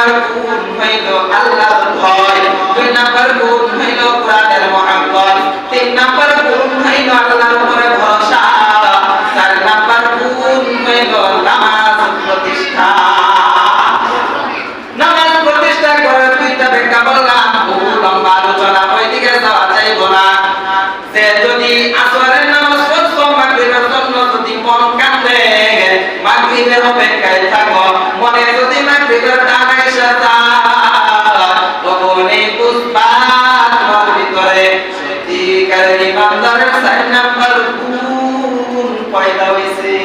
Number গুণ হইল আল্লাহর ভয়, 2 নাম্বার গুণ হইল কোরআনের মহব্বত, 3 নাম্বার গুণ হইল আল্লাহর উপরে ভরসা, 4 নাম্বার গুণ হইল নামাজ প্রতিষ্ঠা। নামাজ প্রতিষ্ঠা করে 2টা ব্যাখ্যা বললাম, বহু লম্বা আলোচনা, ওইদিকে যাওয়া যাইব না। যে যদি আসরের নামাজ পড়ছো, মাগরিবের জন্য যদি মন কান্দে, মাগরিবের অপেক্ষায় থাকো, মনে যদি মাগরিবের টান এসে যায়, তখনই বুঝবা তোমার ভিতরে সত্যিকারের ইমানদারের 4 নাম্বার গুণ পয়দা হইছে।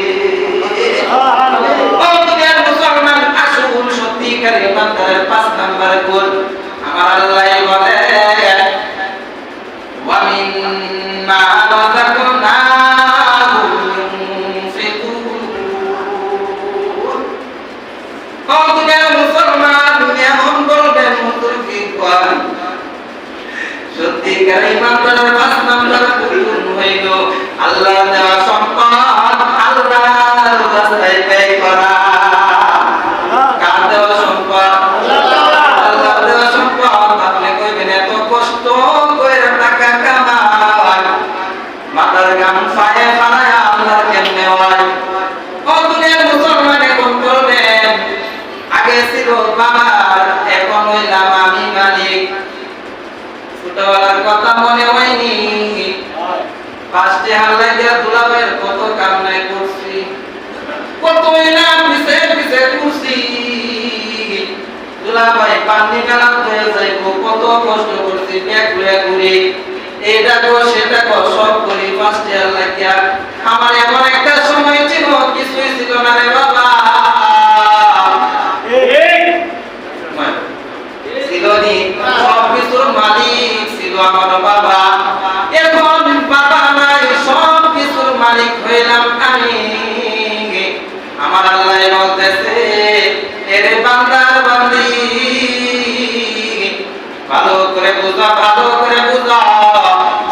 ও দুনিয়ার মুসলমান, আসুন সত্যিকারের ইমানদারের 5 নাম্বার গুণ আমার আল্লাহ বলে, ওয়া মিম্মা রাযাকনাহুম ইউনফিকুন। ও দুনিয়ার মুসলমান, দুনিয়া মন বলবেন মুতরফি কোন সত্যিকারের ইমানদারের 5 নাম্বার গুণ হইল আল্লাহ দেওয়া সম্পদ আল্লাহর রাস্তায় ব্যয় করা। কার দেওয়া সম্পদ? আল্লাহর দেওয়া সম্পদ। আপনি কইবেন এত কষ্ট করে টাকা কামাই, মাথার গাম ফায়ে ফালায় আল্লাহর কেমনে হয়? ও দুনিয়ার মুসলমান, এখন বলবেন আগে ছিল বাবার, এখন হইলাম আমি মালিক। ছোটবেলার কথা মনে হয়নি? 5টি হাল্লাই দিয়া দুলাভাইয়ের কত কামনায় করছি, কতই না পিছে পিছে করছি। দুলাভাই পানি মেলা হয়ে যাইব, কত কষ্ট করছি, ব্যাগ লয়ে ঘুরি, এটা কর সেটা কর, সব করি 5টি হাল্লাই দিয়া। আমার এমন একটা সময় ছিল কিছুই ছিল না রে বাবা, সব কিছুর মালিক ছিল আমার বাবা। এখন বাবা নাই, সব কিছুর মালিক হইলাম আমি। আমার আল্লাহ বলতেছে, এরে বান্দার বান্দি, ভালো করে বুঝা, ভালো করে বুঝা।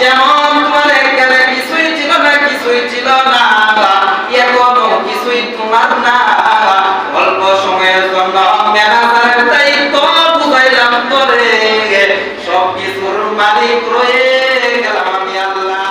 যেমন তোমার এখানে কিছুই ছিল না, কিছুই ছিল না, এখনো কিছুই তোমার না। অল্প সময়ের জন্য ম্যানেজারের দায়িত্ব বুঝাইলাম তোরে, সব কিছুর মালিক রয়ে গেলাম আমি আল্লাহ।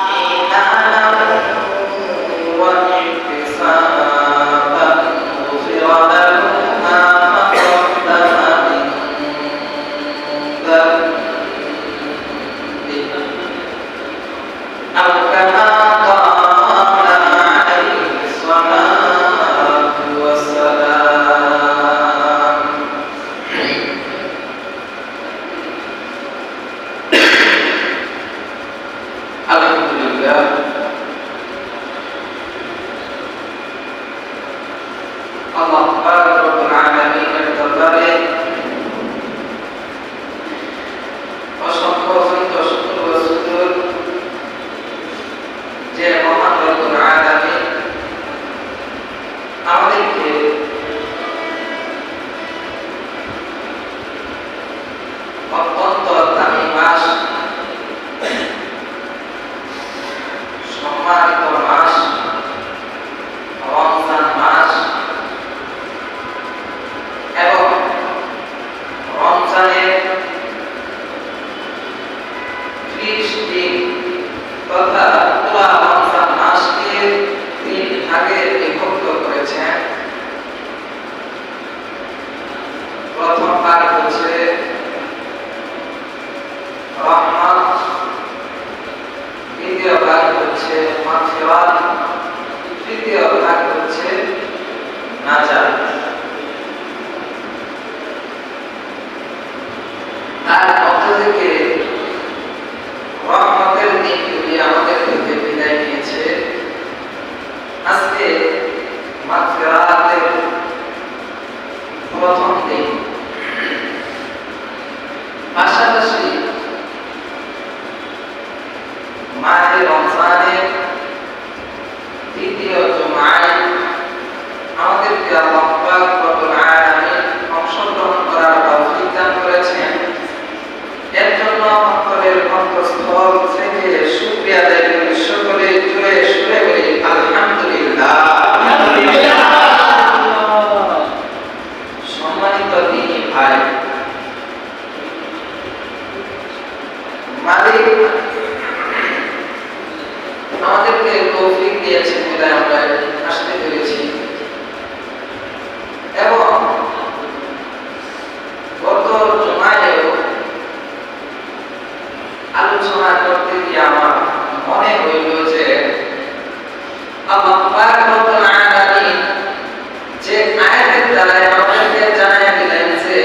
সম্মানিত ভাই, মালিক আমাদেরকে তৌফিক দিয়েছেন বলে আমরা আসতে পেরেছি। এবং গত জুমায়ও আলোচনা করতে গিয়ে আমার মনে হইল যে আল্লাহ পাক রব্বুল আলামিন যে আয়াতের দ্বারা আমাদেরকে জানাই দিলেন যে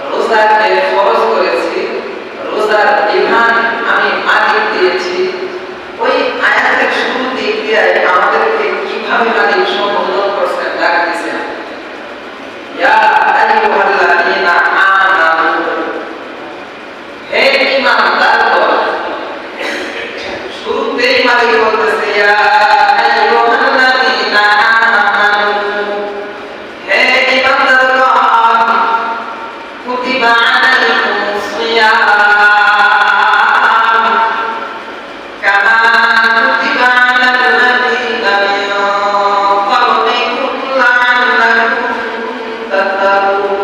রোজাকে ফরজ করেছি, রোজার বিধান আমি মালিক দিয়েছি, ওই আয়াতের শুরু দিক দিয়ে আমাদেরকে কিভাবে মালিক সম্বোধন করছেন, ডাক দিয়েছেন, ইয়া আইয়ুহাল্লাযীনা আমানু, হে ঈমানদারগণ। শুরুতেই মালিক বলতেছে ইয়া আইয়ুহাল্লাযীনা আমানু, হে ঈমানদারগণ, কুতিবা আলাইকুমুস সিয়াম কামা কুতিবা আলাল্লাযীনা মিন ক্বাবলিকুম লাআল্লাকুম তাত্তাকুন।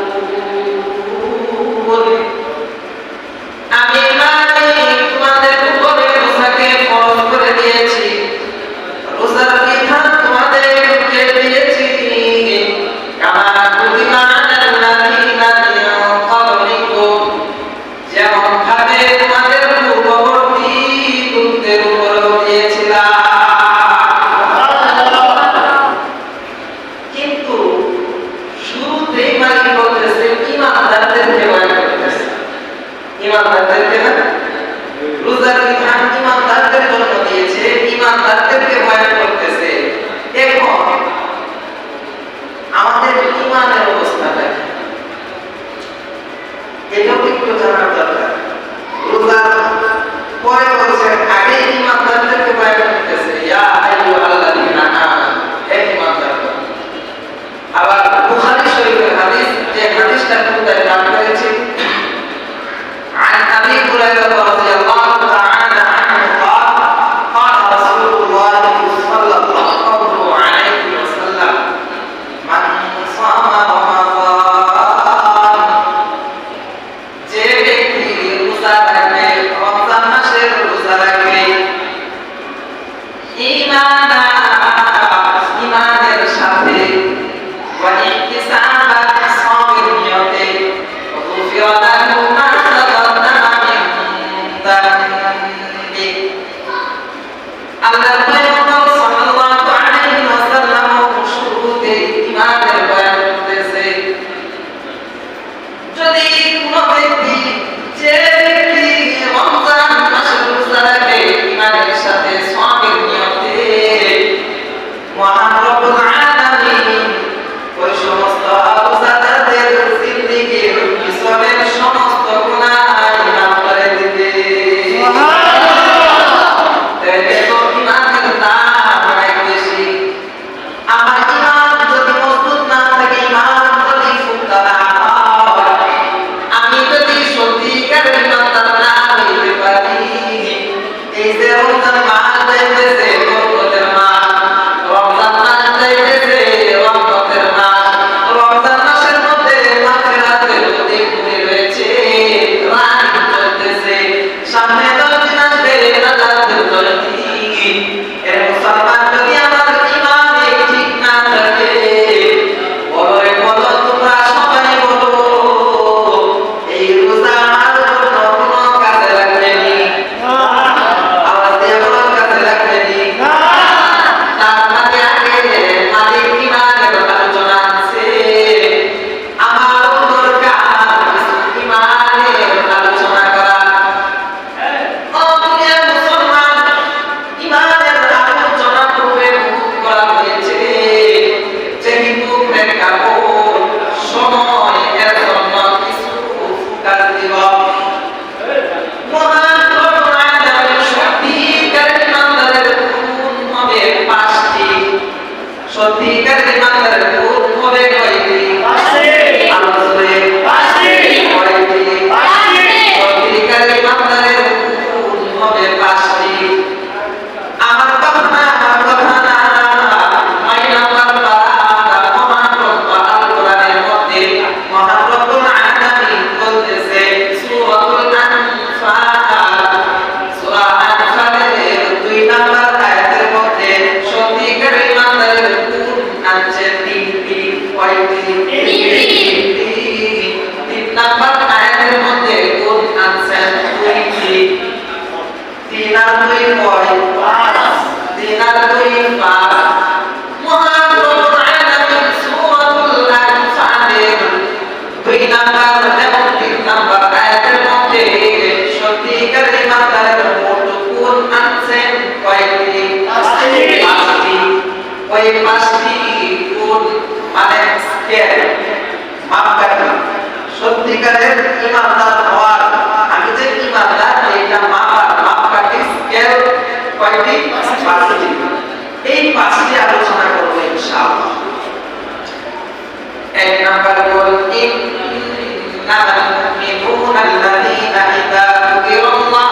আমি মালিক তোমাদের উপরে রোজাকে ফরজ করে দিয়েছি, রোজার বিধান তোমাদেরকে দিয়েছি, কামা কুতিবা আলাল্লাযীনা মিন ক্বাবলিকুম, যেমন ভাবে তোমাদের পূর্ববর্তী লোকদের উপরেও দিয়েছিলাম। কিন্তু শুরুতেই মালিক বলতেছে ঈমানদারদেরকে বয়ান করতেছে, ঈমানদারদেরকে না, রোজার বিধান ঈমানদারদের জন্য দিয়েছে, ঈমানদারদেরকে বয়ান করতেছে। এখন আমাদের ঈমানের অবস্থাটা কি, এটাও একটু জানার দরকার। রোজার পরে বলছেন আগে ঈমানদারদেরকে বয়ান করতেছে, ইয়া আইয়ুহাল্লাযীনা আমানু, হে ঈমানদারগণ। আবার বুখারী শরীফের হাদিস, যে হাদিসটা কোথায় পাঠ করেছি, عن أبي هريرة رضي الله تعالى عنه قال قال رسول الله صلى الله عليه وسلم من صام رمضان, যে ব্যক্তি রোজা রাখবে, রমজান মাসের রোজা রাখবে, ঈমানের সাথে, ওয়া ইহতিসাবান, সাবির নিয়তে, গুফিরা লাহু মা তাকাদ্দামা মিন যানবি। আল্লাহর পয়গম্বর সাল্লাল্লাহু আলাইহি ওয়াসাল্লাম শুরুতে ঈমানের বয়ান করতেছে। যদি কোনো ব্যক্তি, যে ব্যক্তি রমজান মাসের রোজা রাখবে ঈমানের সাথে, সাবির নিয়তে, মহান রব্বুল আলামিন ওই সমস্ত কয়টি? তিন নাম্বার আয়াতের মধ্যে কোন আনসার দুইটি। 3 আর 2 কয়? 3 আর 2 5। মহান রব্বুল আলামিন সূরাতুল আনফালের 2 নাম্বার এবং 3 নাম্বার আয়াতের মধ্যে সত্যিকারের ইমানদারের মোট কোন আনছেন কয়টি? 5টি। ওই 5টি কোন মানে স্কেল মাপকাঠি। সত্যিকারের ইমানদার হওয়ার আমি যে ইমানদার এটা মাপার মাপকাঠি স্কেল কয়টি? 5টি। এই 5টি আলোচনা করব ইনশাআল্লাহ। 1 নাম্বার বল ইন্নামাল মুমিনুনা আল্লাযীনা ইযা যুকিরাল্লাহ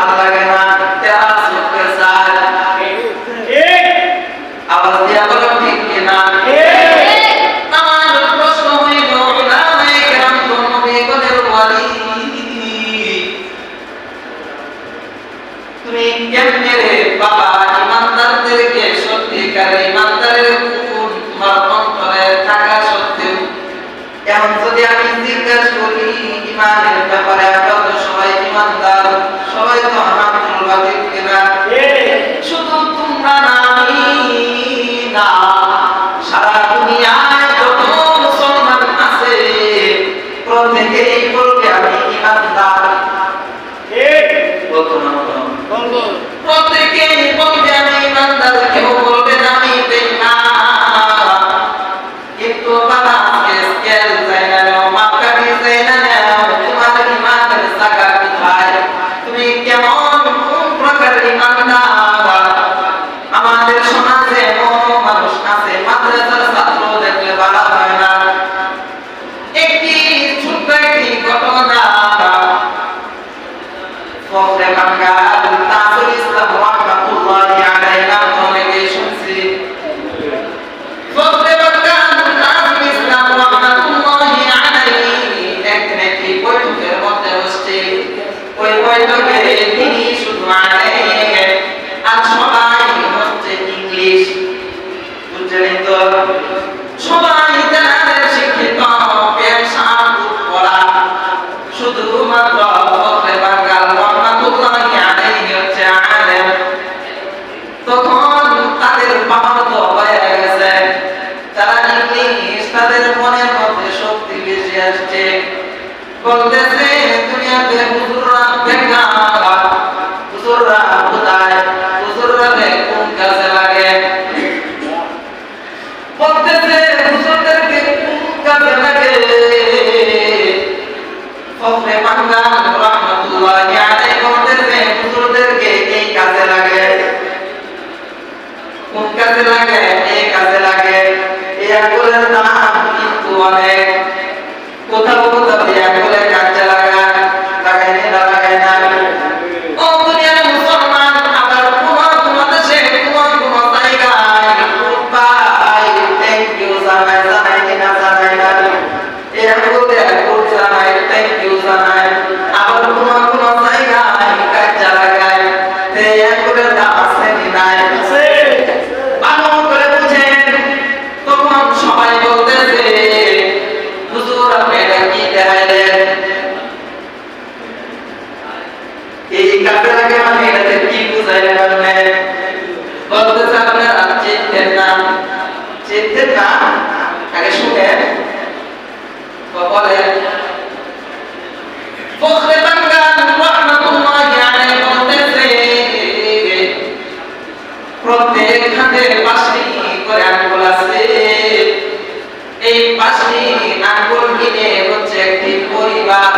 ভাল লাগে না, তেরা চোখে চায়। আওয়াজ দিয়া বলো ঠিক কিনা? আমার প্রশ্ন হইল উলামায়ে কেরাম তো নবীগণের ওয়ালি, তুমি কেমনে রে বাবা ইমানদারদেরকে সত্যিকার ইমানদারের গুণ তোমার অন্তরে থাকা সত্ত্বেও এখন যদি আমি জিজ্ঞাসা করি ইমানের ব্যাপারে, আমরা তো সবাই ইমানদার, সবাই তো হাত তুলবা ঠিক কিনা? শুধু তোমরা না, আমি না, সারা দুনিয়ায় যত মুসলমান আছে প্রত্যেকেই বলবে আমি ইমানদার। প্রত্যেকেই বলবে আমি ইমানদার, কেউ বলবে না আমি বেঈমান। কিন্তু বাবা আজকে স্কেল চাই না, মাপকাঠি চাই না, তোমার ইমানের জায়গা কোথায়? তুমি কেমন, কোন প্রকারের ইমানদার? আমাদের সমাজে এমন মানুষ আছে, মাদ্রাসার ছাত্র দেখলে বাড়া হয় না। একটি ছোট্ট একটি ঘটনা ফখরে বাঙ্গাল তাজুল ইসলাম রাহমাতুল্লাহি আলাইহি নাম অনেকেই শুনছি। ফখরে বাঙ্গাল তাজুল ইসলাম রাহমাতুল্লাহি আলাইহি একদিন একটি বৈঠকের মধ্যে বসছে। ওই বৈঠকে তিনি শুধু আলেম আর সবাই হচ্ছে ইংলিশ, বুঝলেন তো? সবাই তাদের শিক্ষিত, ব্যবসা পড়া, শুধুমাত্র ফখরে বাঙ্গাল রাহমাতুল্লাহি আলাইহি হচ্ছে আলেম। তখন তাদের বাহত হয়ে গেছে, তারা ইংলিশ, তাদের মনের মধ্যে শক্তি বেশি আসছে। বলতেছে দুনিয়াতে হুজুররা বেকার, হুজুররা কোথায়, হুজুররা কোন কাজে লাগে? বলতেছে হুজুরদেরকে কোন কাজে লাগে? ফখরে বাঙ্গাল রাহমাতুল্লাহি আলাইহি বলতেছে হুজুরদেরকে এই কাজে লাগে। কোন কাজে লাগে? এই কাজে লাগে। এই আকলের দাম কিন্তু অনেক। কোথাও কোথাও এই আকলের কাজে লাগায়, লাগায় না, লাগায় না। ও দুনিয়ার মুসলমান, আবার কোন দেশে কোন জায়গায় ভাই থ্যাংক ইউ জানাই, জানাই না, জানাই না, এই আকলে আকল জানাই, থ্যাংক ইউ জানাই। আবার কোন জায়গায় কাজে লাগায়, এই আকলের দাম আছে কি নাই? আছে। ভালো করে বুঝেন। তখন সবাই বলতেছে হুজুর আপনি এটা কি দেখাইলেন? এই কাজে লাগে মানে এটাতে কি বুঝাইলেন আপনি? বলতেছে আপনারা চিনতেন না, চিনতেন না, আগে শুনেন বলেন। ফখরে বাঙ্গাল রাহমাতুল্লাহি আলাইহি বলতেছে প্রত্যেক হাতে 5টি করে আঙ্গুল আছে, এই 5টি আঙ্গুল মিলে হচ্ছে একটি পরিবার।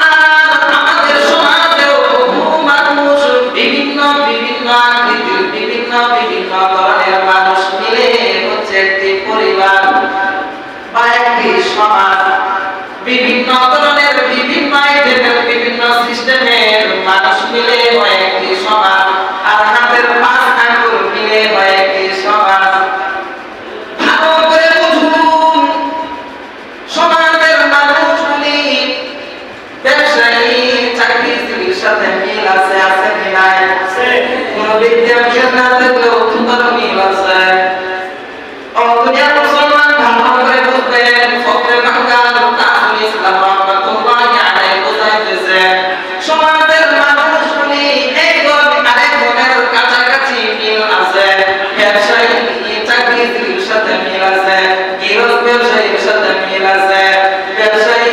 আর আমাদের সমাজেও বহু মানুষ, বিভিন্ন বিভিন্ন আকৃতির, বিভিন্ন বিভিন্ন ধরনের মানুষ মিলে হচ্ছে একটি পরিবার বা একটি সমাজ। বিভিন্ন ধরনের, বিভিন্ন আইটেমের, বিভিন্ন সিস্টেমের মানুষ মিলে হয় একটি সমাজ। আর হাতের 5 আঙ্গুল মিলে হয় একটি সমাজ। ভালো করে বুঝুন, সমাজের মানুষগুলি ব্যবসায়ী, চাকরিজীবীর সাথে মিল আছে, আছে কি নাই? কোন বিদ্যা মিল না থাকলেও তোমার মিল আছে। দুনিয়ার মুসলমান ভালো করে বুঝবেন। ফখরে বাঙ্গাল তাজুল ইসলাম রাহমাতুল্লাহি আলাইহি বুঝাইতেছে সমাজের মানুষগুলি একজন আরেকজনের কাছাকাছি মিল আছে। ব্যবসায়ী, চাকরিজীবীর সাথে মিল আছে, গৃহস্থ ব্যবসায়ীর সাথে মিল আছে, ব্যবসায়ী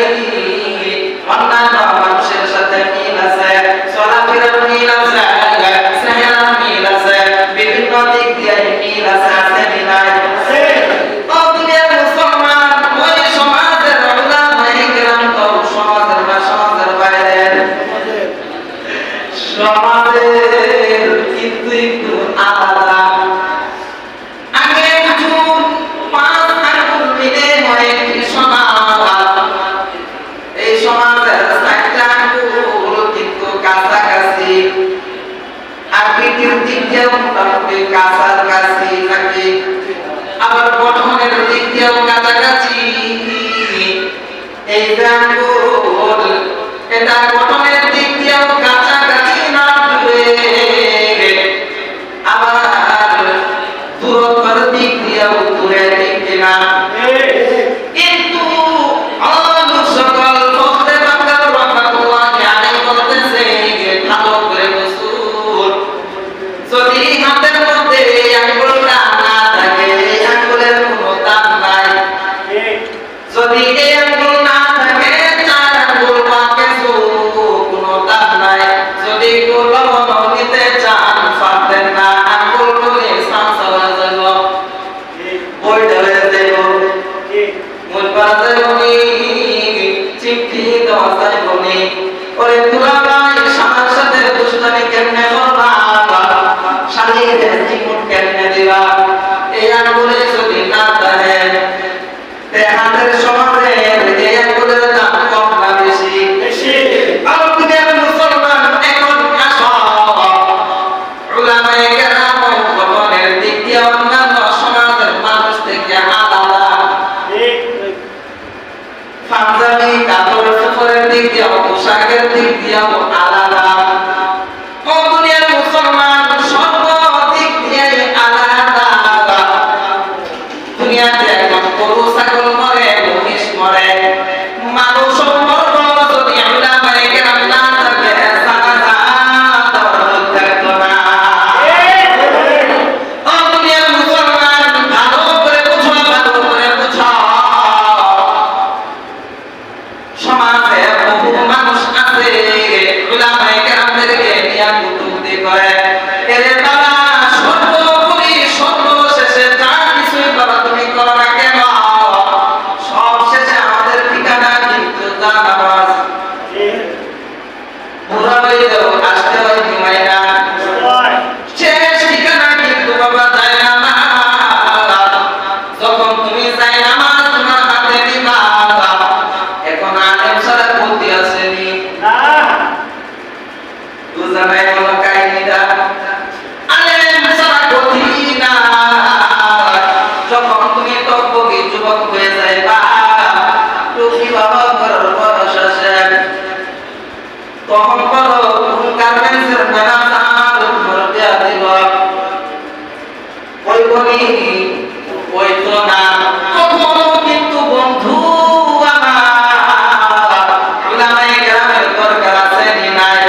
অন্যান্য মানুষের সাথে মিল আছে, চলাফেরার মিল আছে, চেহারার মিল আছে, বিভিন্ন দিক দিয়ে মিল আছে, আছে কি নাই? দুনিয়ার মুসলমান ওই সমাজের উলামায়ে কেরাম তো সমাজের বা সমাজের বাইরের, সমাজের কিন্তু একটু আলাদা। আগে হুজুর 5 আঙ্গুল মিলে হয় একটি সমাজ, এই সমাজের 4টা আঙ্গুল দিয়েও মোটামুটি কাছাকাছি থাকে, আবার গঠনের দিক দিয়েও কাছাকাছি। এই যে আঙ্গুল, এটা গঠনের দিক দিয়েও কাছাকাছি না দূরে, আবার দূরত্বের দিক দিয়েও দূরে দিক না। কিন্তু আলোক সকল ফখরে বাংলার রহমাতুল্লাহি আলাইহি বলতেছে ভালো করে বুঝুন, যদি হাতের মধ্যে আঙ্গুলটা না থাকে আঙ্গুলের কোনো দাম নাই। যদি এই আঙ্গুল না থাকে চার আঙ্গুল বা কিছু কোনো দাম নাই। যদি লবণ নিতে চান পারতেন না, আঙ্গুল গুলি সাঁচা হয়ে যাব, বইটা হয়ে যাব, মন করা যাবনি, চিঠি দেওয়া যাবনি। ওরে দুলাভাই স্বামীর সাথে দুষ্টামি কেমনে করবা, শালীর জীবন কেমনে দিবা? এই আঙ্গুলে যদি না থাকে হাতের সমাজে এই আঙ্গুলের দাম কম না বেশি? আলহামদুলিল্লাহ মুসলমান এখন আসো, উলামায়ে কেরাম গঠনের দিক দিয়ে অন্যান্য সমাজের মানুষ থেকে আলাদা, পাঞ্জাবি কাপড় চোপড়ের দিক দিয়ে পোশাকের দিক দিয়ে আলাদা। ও দুনিয়ার মুসলমান সর্ব দিক দিয়ে আলাদা। দুনিয়াতে এখন গরু ছাগল মরে, মহিষ মরে, মানুষ সম্পর্ক যদি উলামায়ে কেরাম না থাকে জানাজা দেওয়ার থাকতো না। ও দুনিয়ার মুসলমান ভালো করে বুঝো, ভালো করে বুঝো, সমাজে বহু মানুষ আছে উলামায়ে কেরামদেরকে নিয়ে কটূক্তি করে। এরে বাবা, সর্বোপরি সর্বশেষে যা কিছুই বাবা তুমি করো না কেন, সব শেষে আমাদের ঠিকানা কিন্তু জানাবাজ। বুড়া হইলেও আসতে হয় ঘুমাইনা, শেষ ঠিকানা কিন্তু বাবা যায় না। যখন তুমি যাই নামাজ তোমার হাতে নিবা, এখন আলেম ছাড়া গতি আসেনি, বুঝা নাই কোনো কাহিনীটা? আলেম ছাড়া গতি না। যখন তুমি তকবকি যুবক হয়ে যাইবা, টুপি বাবা ঘরের বয়স আসে, তখন করো কোন গার্মেন্টসের ম্যানেজার উপর দেয়া দিব, ওই বলি ওই তো না। কখনো কিন্তু বন্ধু আমার উলামায়ে কেরামের দরকার আছে নি নাই?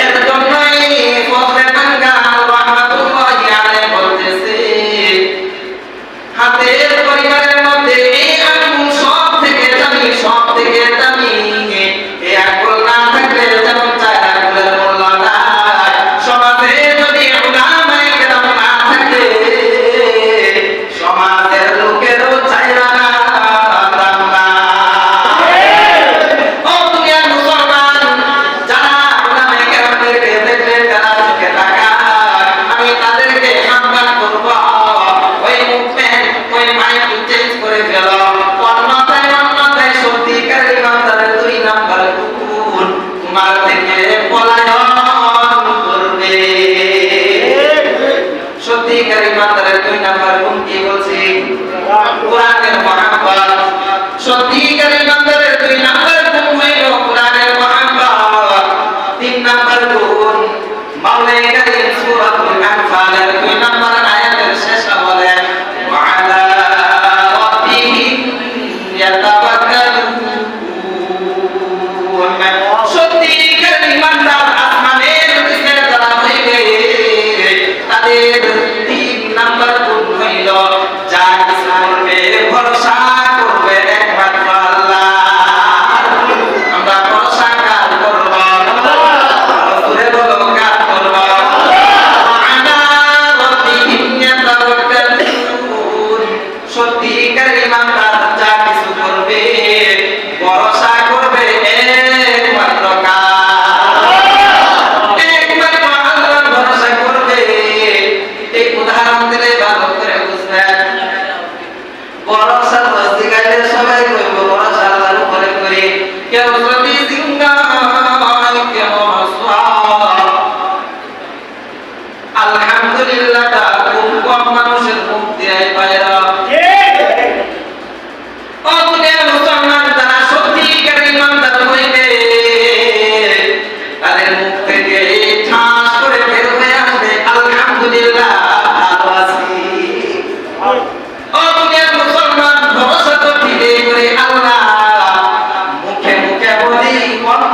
এর জন্যই ফখরে বাংলার রহমাতুল্লাহি আলাইহি বলতেছে হাতের পরিবারের মধ্যে এই আঙ্গুল সব থেকে দামি, সব থেকে দামি। এই আঙ্গুল না থাকলে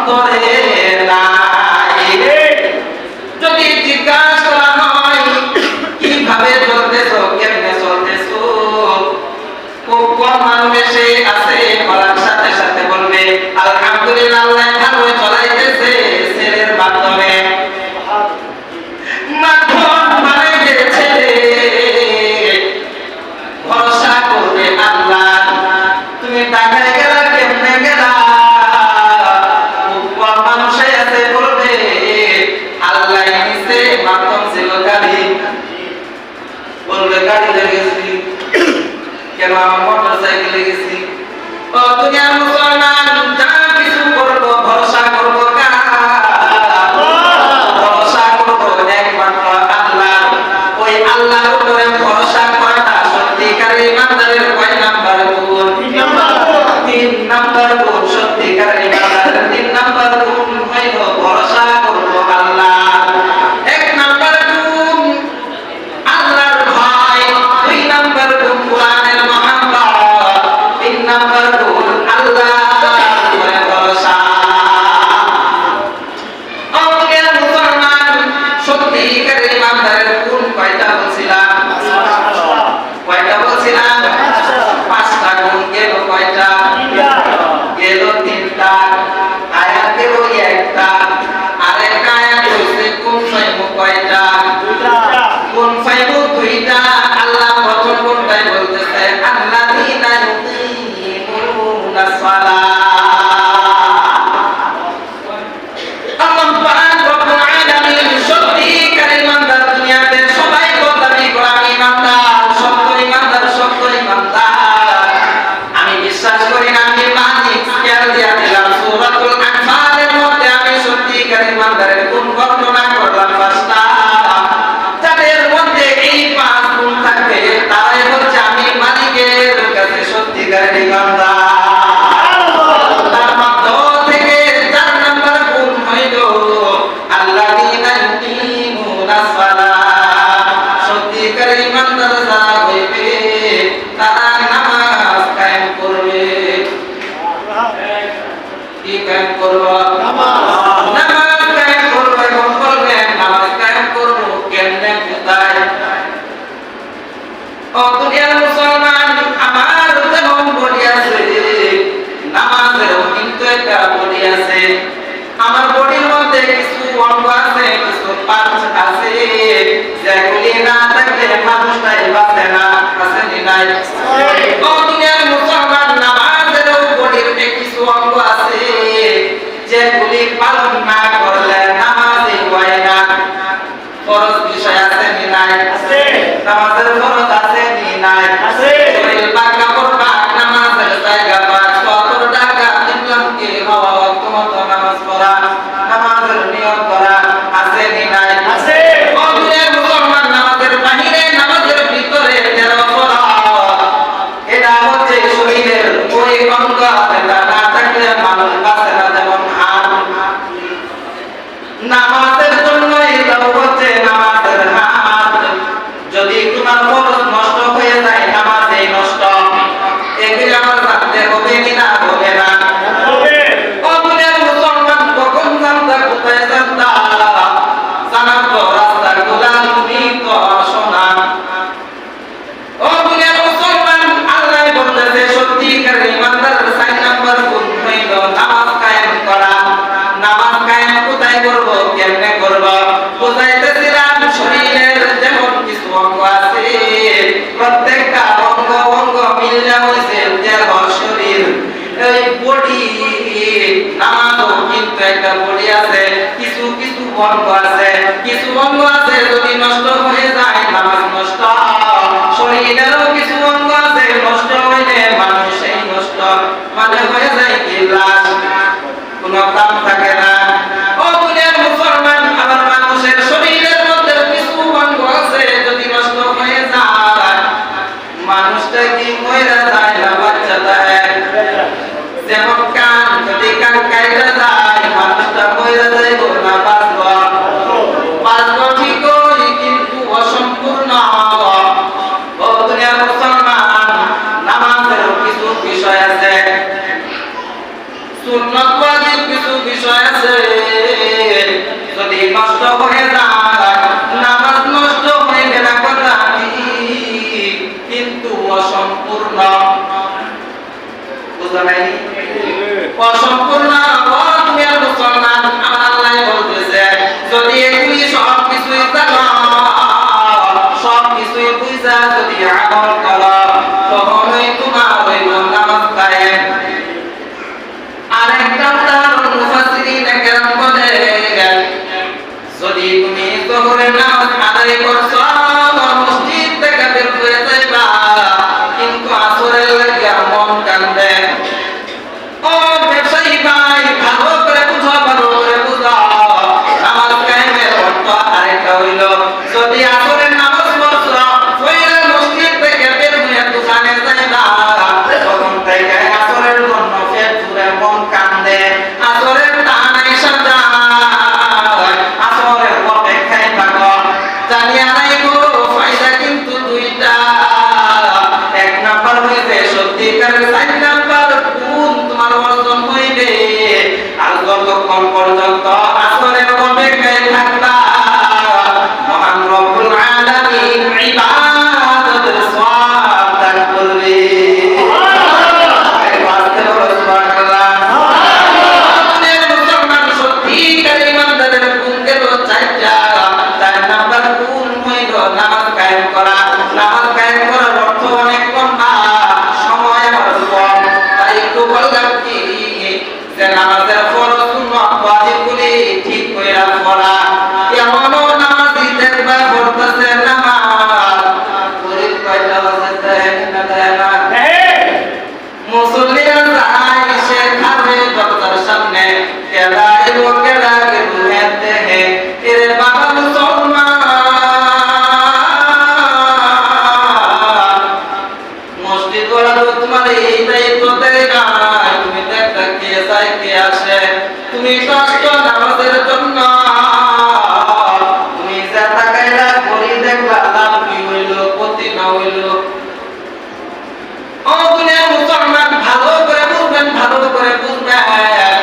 অন্তরে নাই। যদি জিজ্ঞাসা করা হয় কিভাবে চলতেছো, কেমনে চলতেছো, খুব কম মানুষ এসে আছে বলার সাথে সাথে বলবে আলহামদুলিল্লাহ আল্লাহ ভালো চলাইতেছে ছেলের মাধ্যমে। মাধ্যম মানে যে ছেলে ভরসা করবে আল্লাহ। তুমি টাকায় গেলা কেমনে গেলা, খুব কম মানুষে আছে বলবে আল্লাহ নিচে মাধ্যম ছিল গাড়ি, বলবে গাড়ি লেগেছি কেন, মোটর সাইকেলে গেছি। ও দুনিয়ার মুসলমান, যা কিছু করবো ভরসা করবো কার? ভরসা করবো একমাত্র আল্লাহ। ওই আল্লাহর উপরে ভরসা করাটা সত্যিকারের ইমানদারের কয় নাম্বার গুণ? 3 নাম্বার গুণ। সত্যিকারের ইমানদারের 3 নাম্বার গুণ হইল ভরসা করবো আল্লাহ। 1 নাম্বার গুণ আল্লাহর ভয়, 2 নাম্বার গুণ কোরআনের মহব্বত, 3 নাম্বার গুণ আল্লাহর উপরে ভরসা। আমাদের মুসলমান সত্যিকারের ইমানদারের গুণ কয়টা বলছিলাম? কয়টা বলছিলাম? 5টা গুণ গেল কয়টা? গেল 3টা। আয়াত গেল 1টা। আরেকটা আয়াত হইছে কোন ফাইমু কয়টা? কোন ফাইমু 2টা। আল্লাহ প্রথম কোনটাই বলতেছে আল্লাযীনা ইউকিমুনাস সালাহ। আল্লাহ পাক রব্বুল আলামিন সত্যিকারের ইমানদার দুনিয়াতে সবাই দাবি করে আমি ইমানদার, সত্য ইমানদার, সত্য ইমানদার। আমি বিশ্বাস করি না আমি মালিক খেয়াল দিয়া দিলাম সূরাতুল আনফালের মধ্যে আমি সত্যিকারের ইমানদারের গুণ বর্ণনা করলাম 5টা। যাদের মধ্যে এই 5 গুণ থাকবে তারাই হচ্ছে আমি মালিকের কাছে সত্যিকারের ইমানদার। তার মধ্য থেকে 4 নাম্বার গুণ হইল আল্লাযীনা ইউকিমুনাস সালাহ। সত্যিকারের ইমানদার যারা হইবে তারা নামাজ কায়েম করবে। কি কায়েম করব? নামাজ কায়েম করব। এবং বলবেন নামাজ কায়েম করব কেমনে, কোথায়? ও দুনিয়ার মুসলমান, আমার যেমন বডি আছে নামাজেরও কিন্তু একটা বডি আছে। আমার বডির মধ্যে কিছু অঙ্গ আছে, কিছু পার্ট আছে যেগুলি না থাকলে মানুষটাই বাঁচে না। আছে কি নাই? ও দুনিয়ার মুসলমান, নামাজেরও বডির কিছু অঙ্গ আছে যেগুলি পালন না করলে নামাজই হয় না। ফরজ বিষয় আছে কি নাই? নামাজের ফরজ আছে কি নাই? শরীর পাক, কাপড় পাক, নামাজের জায়গা পাক, কত টাকা দিলাম কি হওয়া ওয়াক্ত মতো নামাজ পড়া, নামাজের নিয়ত করা আছে কি নাই? ও দুনিয়ার মুসলমান, নামাজের বাহিরে নামাজের ভিতরে 13 ফরজ। এটা হচ্ছে শরীরের ওই অঙ্গ যেটা না থাকলে মানুষ বাঁচে না। যেমন হাত, নামাজের জন্য এটাও হচ্ছে নামাজের হাত। যদি তোমার ফরজ নষ্ট হয়ে যায় নামাজই নষ্ট। এগুলি আমার জানতে হবে কি না? হবে না। ও দুনিয়ার মুসলমান, কখন জানতা, কোথায় জানতা? জানার তো রাস্তাগুলা তুমি তো শোনা। ও দুনিয়ার মুসলমান, আল্লাহ বলতেছে সত্যিকারের ইমানদারের 4 নাম্বার গুণ হইল নামাজ কায়েম করা। নামাজ কায়েম কোথায় করব, কেমনে করব? বুঝাইতেছিলাম শরীরের যেমন কিছু অঙ্গ আছে, প্রত্যেকটা অঙ্গ অঙ্গ মিলে হইছে দেহ শরীর। এই বডি, নামাজও কিন্তু একটা বডি আছে, কিছু কিছু অঙ্গ আছে। কিছু অঙ্গ আছে যদি নষ্ট হয়ে যায় নামাজ নষ্ট। শরীরেরও কিছু অঙ্গ আছে নষ্ট হইলে মানুষই নষ্ট, মানে হয়ে যায় কি লাশ, কোনো দাম থাকে না। ও দুনিয়ার মুসলমান, আমার মানুষের শরীরের মধ্যে কিছু অঙ্গ আছে যদি নষ্ট হয়ে যায় মানুষটা কি মরে যায় না বাচ্চা যায়? যেমন কান, যদি কান কাইটা যায় মানুষটা মরে যাইব না বাঁচব? বাঁচব ঠিকই, কিন্তু অসম্পূর্ণ। ও দুনিয়ার মুসলমান, নামাজেরও কিছু বিষয় আছে। সুন্নত ওয়াজিব অনেক কিছু বিষয় আছে যদি নষ্ট হয়ে যায় নামাজ নষ্ট হইবে না কথা ঠিক, কিন্তু অসম্পূর্ণ বুঝা নাই অসম্পূর্ণ তুমি আর মুসলমান আমার আল্লাহ বলতেছে যদি এগুলি সব কিছুই জানো সব কিছুই বুঝা যদি আমল করো তখনই তোমার হইল নামাজ কায়েম। আরেকটা উদাহরণ মুফাসসিরিন কেরাম বলেন যদি তুমি যোহরের নামাজ আদায় করছো মসজিদ থেকে বের হয়ে যাইবা কিন্তু আসরের লাগিয়া মন কান্দে ও ব্যবসায়ী ভাই ভালো করে বুঝো ভালো করে বুঝো নামাজ কায়েমের অর্থ আরেকটা হইল যদি আসরের নামাজ পড়ছো পড়ে মসজিদ থেকে বের হয়ে দোকানে যাইবা তখন থেকে আসরের জন্য পেট পুরে মন কান্দে আসরের টান আইসা যায় আসরের অপেক্ষায় থাকো জানিয়া নাই গো ফায়দা কিন্তু দুইটা এক নাম্বার হইবে সত্যিকারের চার নাম্বার গুণ তোমার অর্জন হইবে আর যতক্ষণ পর্যন্ত আসরের অপেক্ষায় থাকবা মহান রব্বুল আলামিন ইবাদতের সওয়াব দান করবে। তুমি কষ্ট নামাজের জন্য তুমি যা টাকাইলা করি দেখবা লাভ কি হইল ক্ষতি না হইল। ও দুনিয়ার মুসলমান ভালো করে বুঝবেন ভালো করে বুঝবেন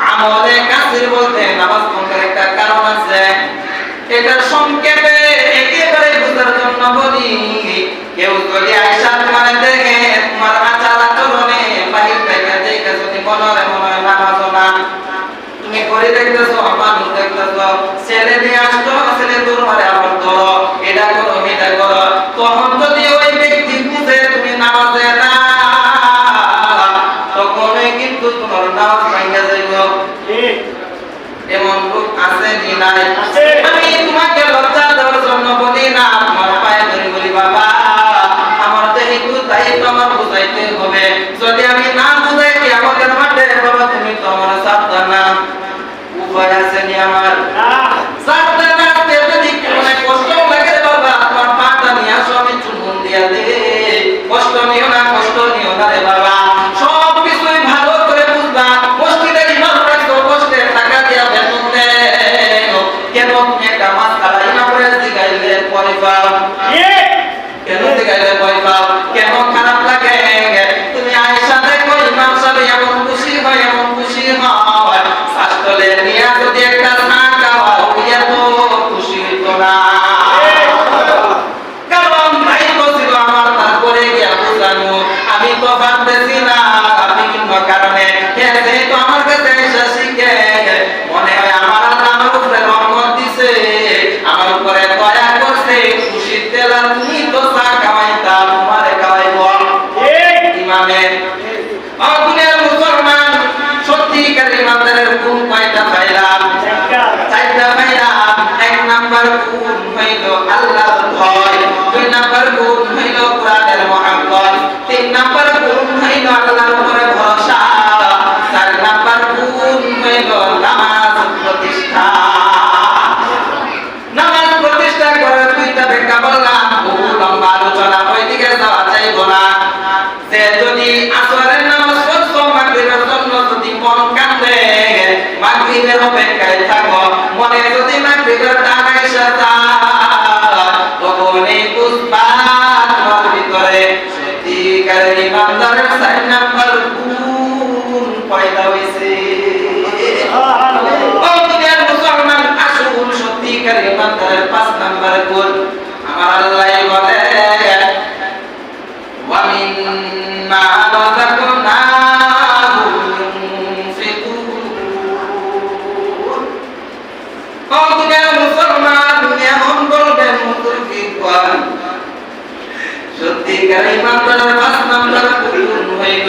আমলে কাসির বলতে নামাজ পড়ার একটা কারণ আছে এটার সংক্ষেপে একেবারে বোঝার জন্য বলি কেউ যদি আয়সা তোমার দেখে তোমার আচার আচরণে বাহির থেকে দেখে যদি মনে হয় নামাজ না তুমি করে দেখতেছো মানুষ দেখতেছো ছেলে নিয়ে আসছো ছেলে তোর মারে আবার ধরো এটা করো এটা করো তখন যদি ওই ব্যক্তি বুঝে তুমি নামাজে না তখনই কিন্তু তোমার নামাজ ভাঙা যাইব। এমন লোক আছে কি নাই? আমি তোমাকে লজ্জা দেওয়ার জন্য বলি না তোমার পায়ে ধরে বলি বাবা আমার যেহেতু দায়িত্ব আমার বুঝাইতে হবে যদি আমি না বুঝাইতে আমাদের মাঠে বাবা তুমি তো আমার সাবধান না উপায় আছে নি আমার সাবধান না যদি কোনো কষ্ট লাগে বাবা তোমার পাটা নিয়ে আসো আমি চুমুন দিয়া দে কষ্ট নিও না রে বাবা সব কিছুই ভালো করে বুঝবা মসজিদের ইমাম রাখো কষ্টের টাকা দিয়া বেতন দেও কেন তুমি একটা মাস খালাই না করে জিগাইলে পরে পাও কেন জিগাইলে পরে পাও কেন খারাপ লাগে তুমি আয়েশা দেখো ইমাম সাহেব এমন খুশি হয় শাস্ত্রলে নিয়ে যদি একটা না খাওয়া হইয়া তো খুশি হইতো না কারণ ভাই বলছিল আমার তারপরে গিয়া বুঝানো আমি তো ভাবতেছি না বিভিন্ন কারণে যেহেতু আমার কাছে এসে শিখে মনে হয় আমার আমার উপরে রহমত দিছে আমার উপরে দয়া করছে খুশির তেলা তুমি তো চা খাওয়াইতা তোমারে খাওয়াইব ইমামে দুনিয়ার মুসলমান সত্যিকার ইমানদারের গুণ কয়টা পাইলাম? চারটা পাইলাম। এক নাম্বার গুণ হইল আল্লাহর ভয়, দুই নাম্বার গুণ হইল কোরআনের মহব্বত, তিন নাম্বার গুণ হইল আল্লাহর উপরে ভরসা, চার নাম্বার গুণ হইল নামাজ প্রতিষ্ঠা। নামাজ প্রতিষ্ঠা করে দুইটা ব্যাখ্যা বললাম, বহু লম্বা আলোচনা ওইদিকে যাওয়া যাইব না। যে যদি আসরের নামাজ পড়ছো মাগরিবের জন্য যদি মন কান্দে মাগরিবের অপেক্ষায় থাকো মনে যদি মাগরিবের টান আইসা যায় তখনই বুঝবা তোমার ভিতরে সত্যিকারের ইমানদারের 4 নাম্বার গুণ পয়দা হইছে। কর। সত্যিকার ইমানদারের 5 নাম্বার পূরণ হইল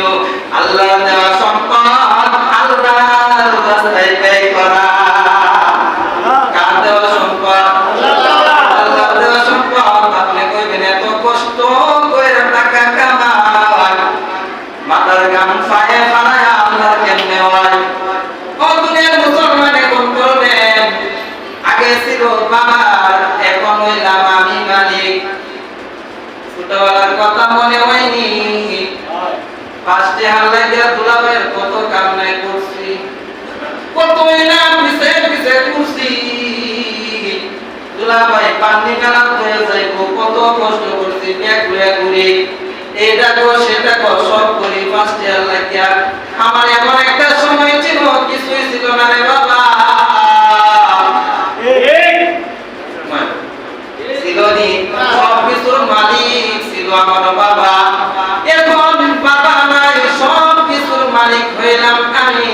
আল্লাহ দেওয়া সম্পদ আল্লাহর রাস্তায় ব্যয় করা। কার দেওয়া সম্পদ? আল্লাহর দেওয়া সম্পদ। আপনি কইবেন এত কষ্ট করে টাকা কামাই, মাথার গাম ফায়ে ফালায় আল্লাহর কেমনে হয়? ও দুনিয়ার মুসলমান এখন করবেন, আগে ছিল বাবার, এখন হইলাম আমি মালিক। ছোটবেলার কথা মনে হয়নি? 5টি হাল্লা দিয়া দুলাভাইয়ের কত কামনায় করছি, কতই না পিছে পিছে করছি। দুলাভাই পানি মেলা হয়ে যাইব, কত কষ্ট করছি, ব্যাগ ঘুরে ঘুরে এটা কর সেটা কর সব করি। 5টি হাল্লা দিয়া আমার এমন একটা সময় ছিল কিছুই ছিল না রে বাবা। সব কিছুর মালিক ছিল আমার বাবা, এখন বাবা নাই, সব কিছুর মালিক হইলাম আমি।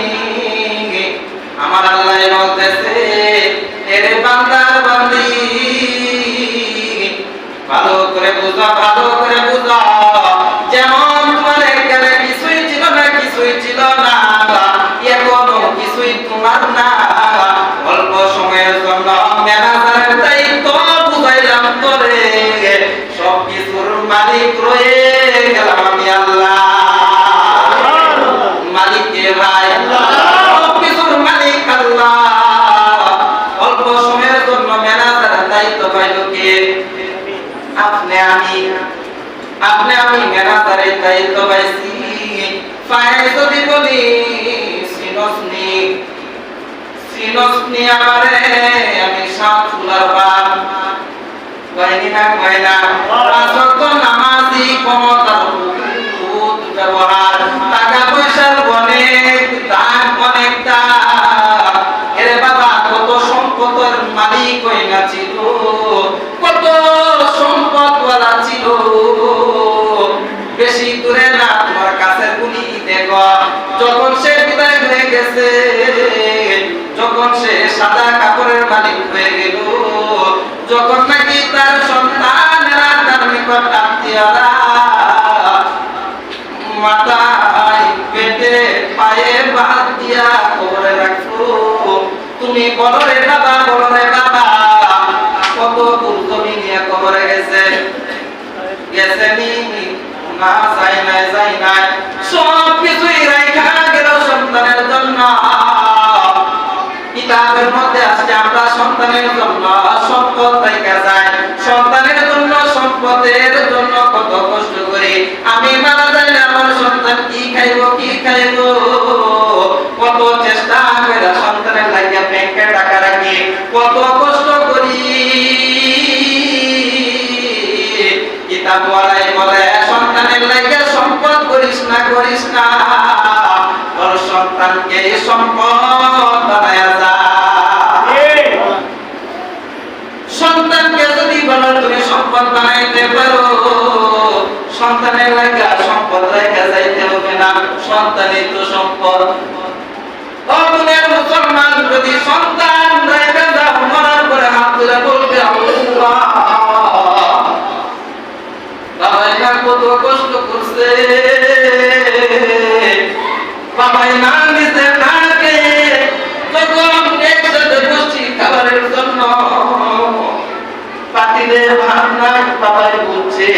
আমার আল্লাহ বলতেছে, এরে বান্দার বান্দি ভালো করে বুঝা, ভালো করে বুঝা। যেমন তোমার এখানে কিছুই ছিল না, কিছুই ছিল না, এখনো কিছুই তোমার না। অল্প সময়ের জন্য ম্যানেজারের দায়িত্ব বুঝাইলাম তোরে, সব কিছুর মালিক রয়ে গেলাম আমি আল্লাহ। মালিক কে ভাই? সব কিছুর মালিক আল্লাহ। অল্প সময়ের জন্য ম্যানেজারের দায়িত্ব পাইল কে? আপনি আমি। আপনি আমি ম্যানেজারের দায়িত্ব পাইছি। পায়ে যদি বলি সিনসনি সিনসনি আমারে, আমি 7 ফুলার বাপ কয়নি না কয় না। 5 ওয়াক্ত নামাজি, ক্ষমতার বহুত ব্যবহার, টাকা পয়সার অনেক দাম, অনেক দাম। এরে বাবা কত সম্পদের মালিক হই না ছিল, কত সম্পদওয়ালা ছিল। বেশি দূরে না, তোমার কাছের গুলি দেখো। যখন সে বিদায় হয়ে গেছে, যখন সে সাদা কাপড়ের মালিক হয়ে গেল, যখন নাকি তার সন্তানেরা, তার নিকট আত্মীয়রা মাথায় পেটে পায়ে বাদ দিয়া কবরে রাখলো, তুমি বলো রে বাবা, বলো রে বাবা, কত গুরুত্বমি নিয়ে কবরে গেছে? গেছেনি না? যাই নাই, যাই নাই। সব কিছুই রাইখা গেল সন্তানের জন্য। কিতাবের মধ্যে আজকে আমরা সন্তানের জন্য সম্পদ রাইখা যাই, সন্তানের জন্য সম্পদের জন্য কত কষ্ট করি। আমি মারা যাইলে আমার সন্তান কি খাইব, কি খাইব, কত চেষ্টা করে সন্তানের লাগিয়া ব্যাংকে টাকা রাখি, কত কষ্ট করি। কিতাবওয়ালাই বলে সন্তানের লাগিয়া সম্পদ করিস না, করিস না, তোর সন্তানকে সম্পদ বানায়া যা। সন্তানকে যদি বলো তুমি সম্পদ বানাইতে পারো, সন্তানের লাগিয়া সম্পদ রেখে যাইতে হবে না, সন্তানই তো সম্পদ। ও দুনিয়ার মুসলমান, যদি সন্তান রেখে যাও, মরার পরে হাত ধরে বলবে আল্লাহ, বাবাই না কত কষ্ট করছে, বাবাই না দিতে থাকে। যখন একসাথে বসছি খাবারের জন্য, পাতিলে ভাত না, বাবাই বলছে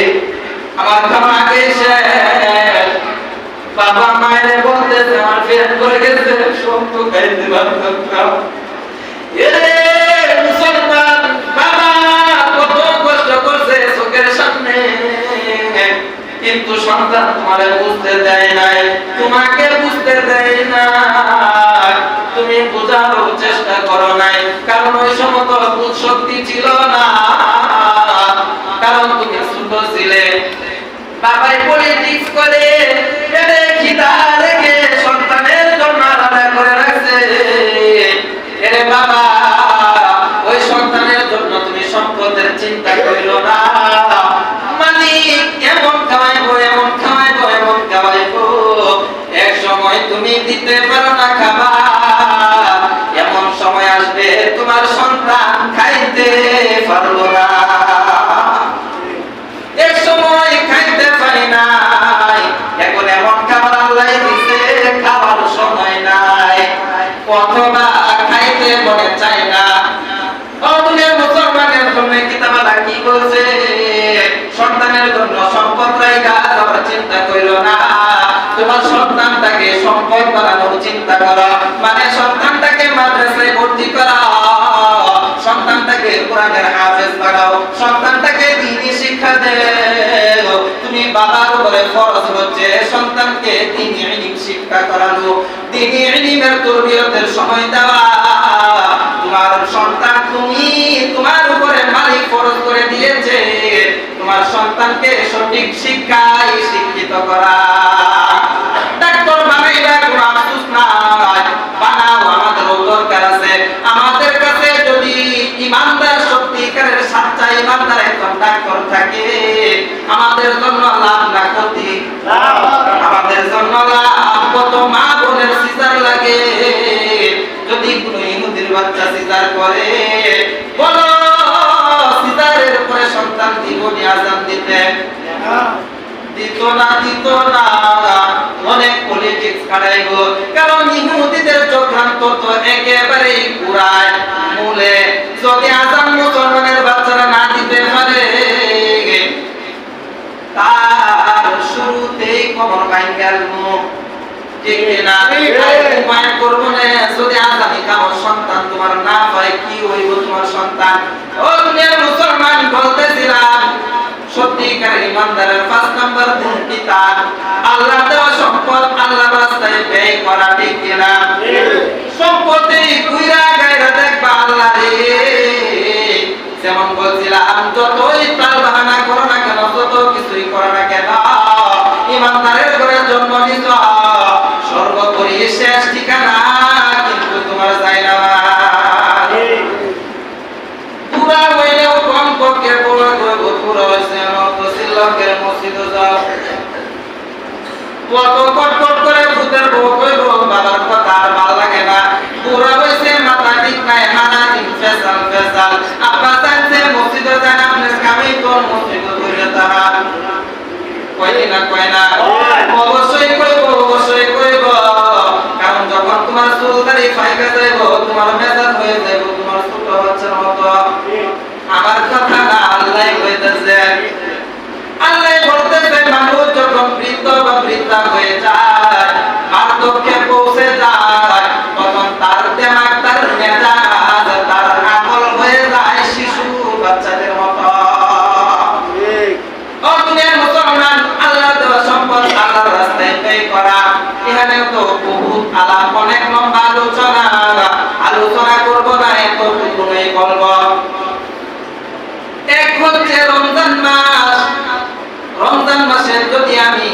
আমার খাওয়া আগে শেষ। বাবা মায়ের বলতেছে আমার পেট করে গেছে, সত্য খাইতে পারতাম। এরে মুসলমান, বাবা কত কষ্ট করছে চোখের সামনে, কিন্তু সন্তান তোমারে বুঝতে দেয় নাই, তোমাকে বুঝতে দেয় না। তুমি বোঝারও চেষ্টা করো নাই, কারণ ওই সমস্ত বুঝ শক্তি ছিল না, কারণ তুমি ছোট ছিলে। বাবাই পলিটিক্স করে পেটে খিদা রেখে সন্তানের জন্য আলাদা করে রাখছে। এরে বাবা, ওই সন্তানের জন্য তুমি সম্পদের চিন্তা করিল না। মালিক এমন খাওয়াইবো, এমন খাওয়াইবো, এমন খাওয়াইবো, এক সময় তুমি দিতে পারো না খাবার, এমন সময় আসবে তোমার সন্তান খাইতে পারবো না। অথবা খাইতে মনে চায় না। ও দুনিয়ার মুসলমানের জন্য কিতাবালা কি বলছে? সন্তানের জন্য সম্পদ রাখা তোমার চিন্তা কইরো না, তোমার সন্তানটাকে সম্পদ বানানোর চিন্তা করো। মানে সন্তানটাকে মাদ্রাসায় ভর্তি করাও, সন্তানটাকে কোরআনের হাফেজ বানাও, সন্তানটাকে দ্বীনি শিক্ষা দেও। তুমি বাবার উপরে ফরজ হচ্ছে সন্তানকে দ্বীনি ইলম শিক্ষা করানো, দ্বীনি ইলমের তরবিয়তের সময় দেওয়া। তোমার সন্তান তুমি তোমার উপরে মালিক ফরজ করে দিয়েছে তোমার সন্তানকে সঠিক শিক্ষায় শিক্ষিত করা। ডাক্তার বানাইবা কোনো আফসোস নাই, বানাও, আমাদেরও দরকার আছে। আমাদের কাছে যদি ইমানদার সত্যিকারের সাচ্চা ইমানদার একজন ডাক্তার থাকে আমাদের জন্য লাভ না ক্ষতি? আমাদের জন্য লাভ। কত মা বোনের সিজার লাগে, যদি কোনো ইহুদির বাচ্চা সিজার করে বলো সিজারের পরে সন্তান জীবনে আজান দিতে দিত না। অনেক পলিটিক্স খাড়াইব, কারণ ইহুদিদের চক্রান্ত তো একেবারেই পুরায় মূলে। যদি আজান মুসলমানের বাচ্চারা না দিতে পারে তার শুরুতেই কবর বাইন গেল, ঠিক না? উপায় করবো না। যদি আজানি কামর সন্তান তোমার না হয় কি হইব তোমার সন্তান? ও দুনিয়ার মুসলমান বলতেছিলাম সত্যিকার ইমানদারের 5 নাম্বার গুণ কি? তার আল্লাহ দেওয়া সম্পদ আল্লাহর রাস্তায় ব্যয় করা, ঠিক কিনা? সম্পদে কুইরা গায়রা দেখবা আল্লাহ রে। যেমন বলছিলাম যতই তাল বাহানা করো না কেন, যত কিছুই করো না কেন, ইমানদারের ঘরে জন্ম নিত সর্বোপরি শেষ ঠিকানা কিন্তু তোমার যায় না। পুরা হইলেও কমপক্ষে পুরা করব, পুরা হয়েছে শ্রীলঙ্কের মসজিদে যাও, কত কটকট করে ভূতের বউ কইব বাবার কথা আর ভালো লাগে না। পুরা হয়েছে মাথা ঠিক নাই, হানা দিন ফেসাল। আব্বা চাইছে মসজিদে যান, আপনার কামেই তোর মসজিদে কইলে তাহা কয় না। অবশ্যই কইব, কারণ যখন তোমার চুলদারি ফাইকা যাইব তোমার মেজাজ হয়ে যাইব তোমার ছোট বাচ্চার মতো। আমার কথা না আল্লাহ কইতেছে, আল্লাহ বলতেছে মানুষ যখন বৃদ্ধ বা বৃদ্ধা হয়ে যায়, বার্ধক্যে পৌঁছে যায়, তখন তার দেমাগ, তার মেজাজ, তার আকল হয়ে যায় শিশু বাচ্চাদের মতো। ও দুনিয়ার মুসলমান, আল্লাহ দেওয়া সম্পদ আল্লাহর রাস্তায় ব্যয় করা, এখানে তো বহুত আলাপ, অনেক লম্বা আলোচনা করব না, এতটুকুই বলবো। এক হচ্ছে রমজান মাস। রমজান মাসে যদি আমি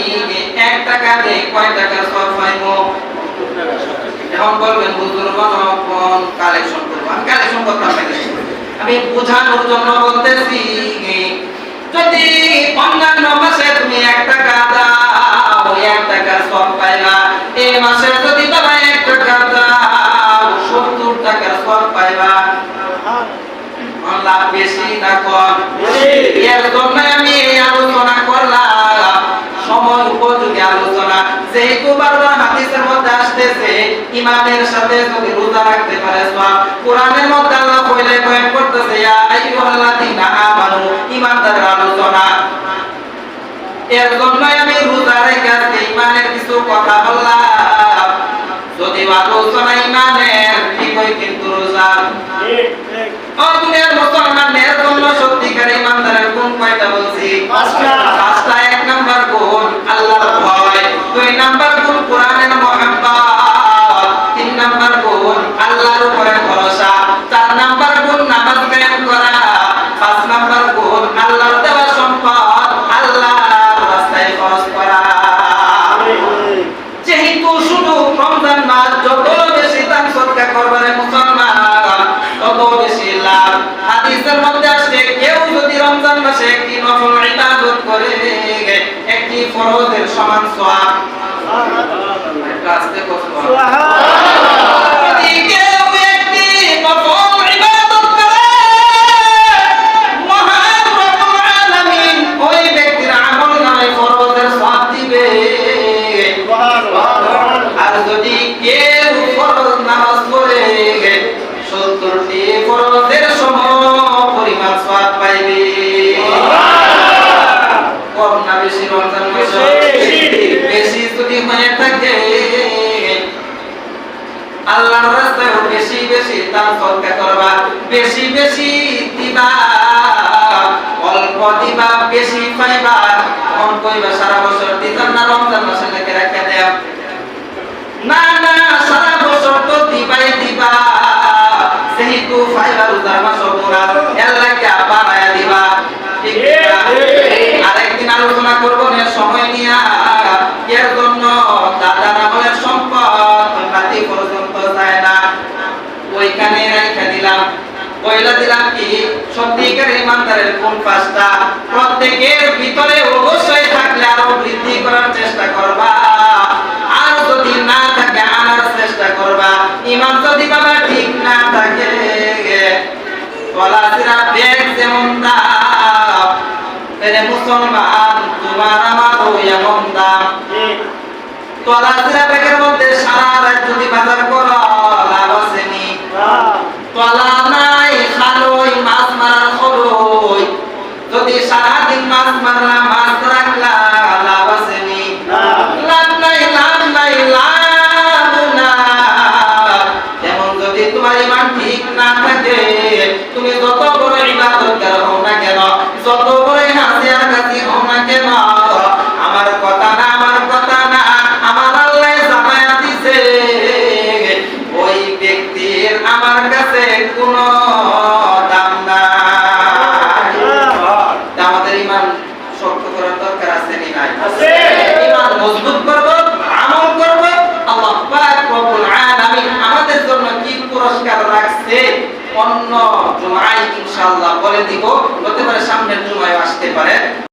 1 টাকা দেই কয় টাকা সওয়াব পাইব? এখন বলবেন হুজুর কোন কালেকশন করব? আমি কালেকশন করতে পারি, আমি বোঝানোর জন্য বলতেছি। যদি অন্যান্য মাসে তুমি 1 টাকা দাও 1 টাকা সওয়াব পাইবা, এই মাসে যদি তুমি 1 টাকা দাও 70 টাকার সওয়াব পাইবা। লাভ বেশি না কম? এর জন্য আমি এই আলোচনা করলাম, সময় উপযোগী আলোচনা। যেহেতু বারবার হাদিসের মধ্যে আসতেছে ইমানের সাথে যদি রোজা রাখতে পারে সওয়াব। কোরআনের মধ্যে আল্লাহ বয়ান করতেছে ইয়া আইয়ুহাল্লাযীনা আমানু, ইমানদারের আলোচনা। এর জন্য আমি রোজা রেখে আজকে ইমানের কিছু কথা বললাম। যদি আলোচনা ইমানের ঠিক হয় কিন্তু রোজা দুনিয়ার মুসলমানের জন্য সত্যিকার ইমানদারের গুণ কয়টা বলছি? 5টা। 1 নাম্বার গুণ আল্লাহর ভয়, 2 নাম্বার গুণ কোরআনের মুহাব্বত, 3 নাম্বার গুণ আল্লাহর উপরে ভরসা, 4 নাম্বার গুণ নামাজ কায়েম করা, 5 নাম্বার গুণ আল্লাহর দেওয়া সম্পদ আল্লাহর রাস্তায় খরচ করা। যেহেতু শুধু রমজান মাস, যত বেশি দান সদকা করবে মুসলমান তত বেশি লাভ। হাদিসের মধ্যে আসে কেউ যদি রমজান মাসে একটি নফল ইবাদত করে একটি ফরজের সমান সওয়াব। আস্তে করে সুবহানাল্লাহ। যদি কেউ একটি নফল ইবাদত করে মহান রব্বুল আলামিন ওই ব্যক্তির আমলনামায় ফরজের সওয়াব দিবে। সুবহানাল্লাহ। আর যদি কেউ ফরজ নামাজ ভিতরেও বেশি বেশি দান সদকা করবা, বেশি বেশি দিবা, অল্প দিবা বেশি পাইবা। মন কইবা সারা বছর দিতাম না, রমজান মাসে লেগে রেখে দেব। না না, সারা বছর তো দিবাই দিবা, যেহেতু পাইবা রোজার মাস পুরা আল্লাহকে বাড়ায়া দিবা। ঠিক না? আরেকদিন আলোচনা করব না সময় নিয়া, এর জন্য দাদার আমলের সম্পদ নাতি পর্যন্ত যায় না, ওইখানে রেখে দিলাম। পয়লা দিলাম কি সত্যিকার ইমানদারের কোন পাঁচটা, প্রত্যেকের ভিতরে অবশ্যই থাকলে আরো বৃদ্ধি করার চেষ্টা করবা, আর যদি না থাকে আনার চেষ্টা করবা। ইমান যদি বাবা ঠিক না থাকে, পলাশিরা ব্যাগ যেমন দাম, তেরে মুসলমান তোমার আমারও এমন দাম। পলাশিরা ব্যাগের মধ্যে সারা রাত যদি বাজার করো লাভ আসেনি। তলা নাই খালই মাছ মারার খরই, যদি সারাদিন মাছ মারলা মাছ রাখলা লাভ আসেনি। লাভ নাই লাভ নাই লাভ না। যেমন যদি তোমার ইমান ঠিক না থাকে, তুমি যত বড় ইবাদতগার হও না কেন, যত বড় হাসিয়ার কাছে হও না কেন, আমার কথা না আমার কথা না, আমার আল্লাহ জানায়া দিছে ওই ব্যক্তির আমার কাছে কোনো দাম নাই। আমাদের ইমান শক্ত করার দরকার আছে নি নাই? ইমান মজবুত করব, আমল করব। আল্লাহ পাক রব্বুল আলামিন আমাদের জন্য কি পুরস্কার রাখছে অন্য জুমায় ইনশাআল্লাহ বলে দিব, হতে পারে সামনের জুমায় আসতে পারে।